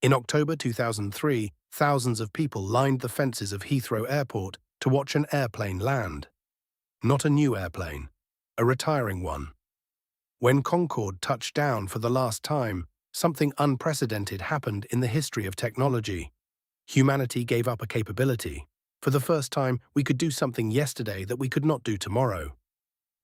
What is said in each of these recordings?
In October 2003, thousands of people lined the fences of Heathrow Airport to watch an airplane land. Not a new airplane, a retiring one. When Concorde touched down for the last time, something unprecedented happened in the history of technology. Humanity gave up a capability. For the first time, we could do something yesterday that we could not do tomorrow.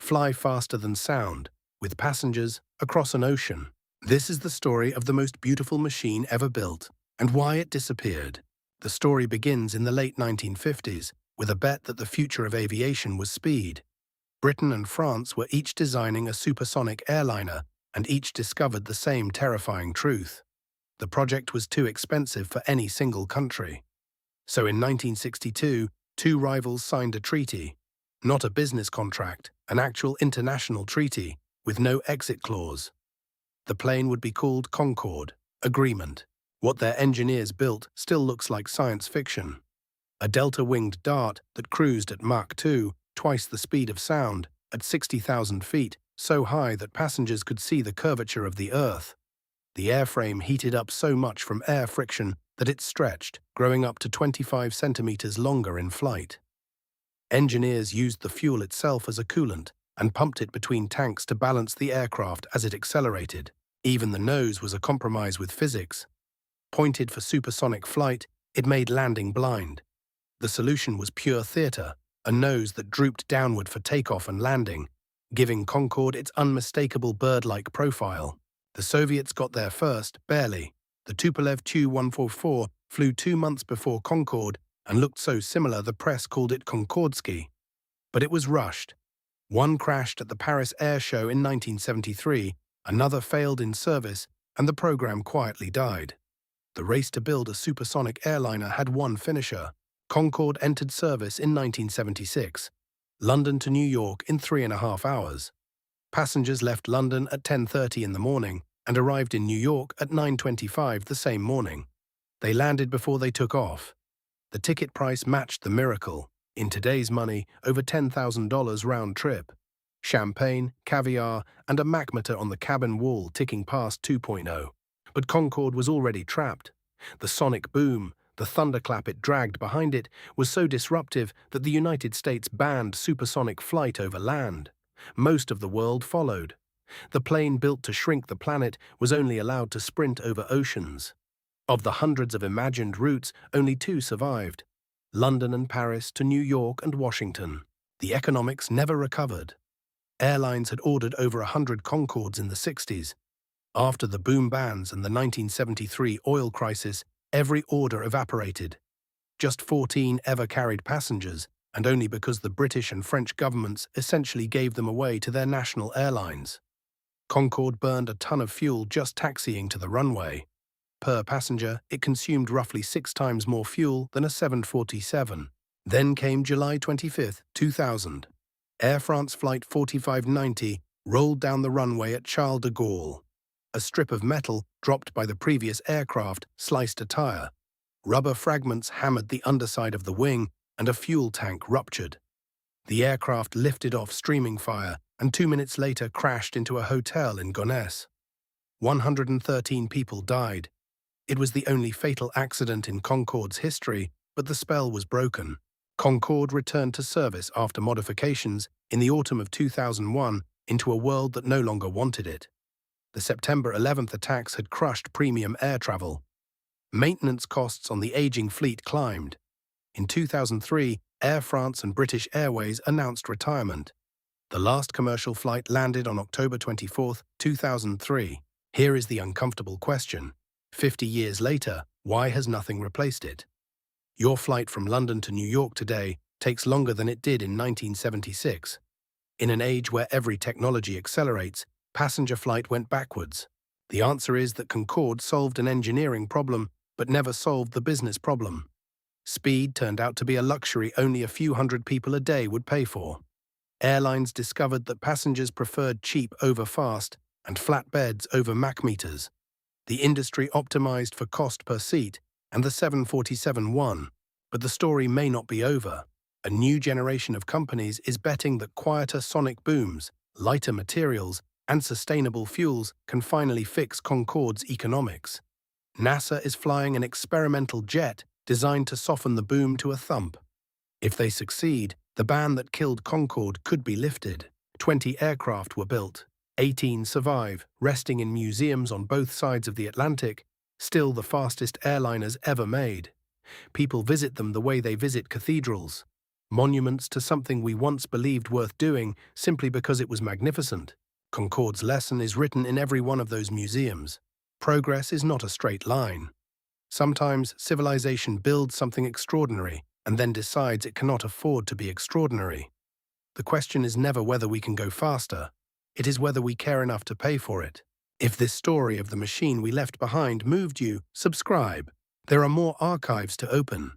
Fly faster than sound, with passengers, across an ocean. This is the story of the most beautiful machine ever built, and why it disappeared. The story begins in the late 1950s, with a bet that the future of aviation was speed. Britain and France were each designing a supersonic airliner, and each discovered the same terrifying truth. The project was too expensive for any single country. So in 1962, two rivals signed a treaty. Not a business contract, an actual international treaty, with no exit clause. The plane would be called Concorde, Agreement. What their engineers built still looks like science fiction. A delta-winged dart that cruised at Mach 2, twice the speed of sound, at 60,000 feet, so high that passengers could see the curvature of the Earth. The airframe heated up so much from air friction that it stretched, growing up to 25 centimeters longer in flight. Engineers used the fuel itself as a coolant and pumped it between tanks to balance the aircraft as it accelerated. Even the nose was a compromise with physics. Pointed for supersonic flight, it made landing blind. The solution was pure theater, a nose that drooped downward for takeoff and landing, giving Concorde its unmistakable bird-like profile. The Soviets got there first, barely. The Tupolev Tu-144 flew 2 months before Concorde and looked so similar the press called it Concordski. But it was rushed. One crashed at the Paris Air Show in 1973, another failed in service, and the program quietly died. The race to build a supersonic airliner had one finisher. Concorde entered service in 1976. London to New York in 3.5 hours. Passengers left London at 10:30 in the morning and arrived in New York at 9:25 the same morning. They landed before they took off. The ticket price matched the miracle. In today's money, over $10,000 round trip. Champagne, caviar, and a Mach meter on the cabin wall ticking past 2.0. But Concorde was already trapped. The sonic boom, the thunderclap it dragged behind it, was so disruptive that the United States banned supersonic flight over land. Most of the world followed. The plane built to shrink the planet was only allowed to sprint over oceans. Of the hundreds of imagined routes, only 2 survived. London and Paris to New York and Washington. The economics never recovered. Airlines had ordered over 100 Concordes in the 60s. After the boom bans and the 1973 oil crisis, every order evaporated. Just 14 ever carried passengers, and only because the British and French governments essentially gave them away to their national airlines. Concorde burned a ton of fuel just taxiing to the runway. Per passenger, it consumed roughly 6 times more fuel than a 747. Then came July 25, 2000. Air France Flight 4590 rolled down the runway at Charles de Gaulle. A strip of metal, dropped by the previous aircraft, sliced a tire. Rubber fragments hammered the underside of the wing, and a fuel tank ruptured. The aircraft lifted off streaming fire, and 2 minutes later crashed into a hotel in Gonesse. 113 people died. It was the only fatal accident in Concorde's history, but the spell was broken. Concorde returned to service after modifications in the autumn of 2001 into a world that no longer wanted it. The September 11th attacks had crushed premium air travel. Maintenance costs on the aging fleet climbed. In 2003, Air France and British Airways announced retirement. The last commercial flight landed on October 24, 2003. Here is the uncomfortable question. 50 years later, why has nothing replaced it? Your flight from London to New York today takes longer than it did in 1976. In an age where every technology accelerates, passenger flight went backwards. The answer is that Concorde solved an engineering problem, but never solved the business problem. Speed turned out to be a luxury only a few hundred people a day would pay for. Airlines discovered that passengers preferred cheap over fast and flat beds over Mach meters. The industry optimized for cost per seat, and the 747 won. But the story may not be over. A new generation of companies is betting that quieter sonic booms, lighter materials, and sustainable fuels can finally fix Concorde's economics. NASA is flying an experimental jet designed to soften the boom to a thump. If they succeed, the ban that killed Concorde could be lifted. 20 aircraft were built. 18 survive, resting in museums on both sides of the Atlantic, still the fastest airliners ever made. People visit them the way they visit cathedrals, monuments to something we once believed worth doing simply because it was magnificent. Concorde's lesson is written in every one of those museums. Progress is not a straight line. Sometimes civilization builds something extraordinary and then decides it cannot afford to be extraordinary. The question is never whether we can go faster. It is whether we care enough to pay for it. If this story of the machine we left behind moved you, subscribe. There are more archives to open.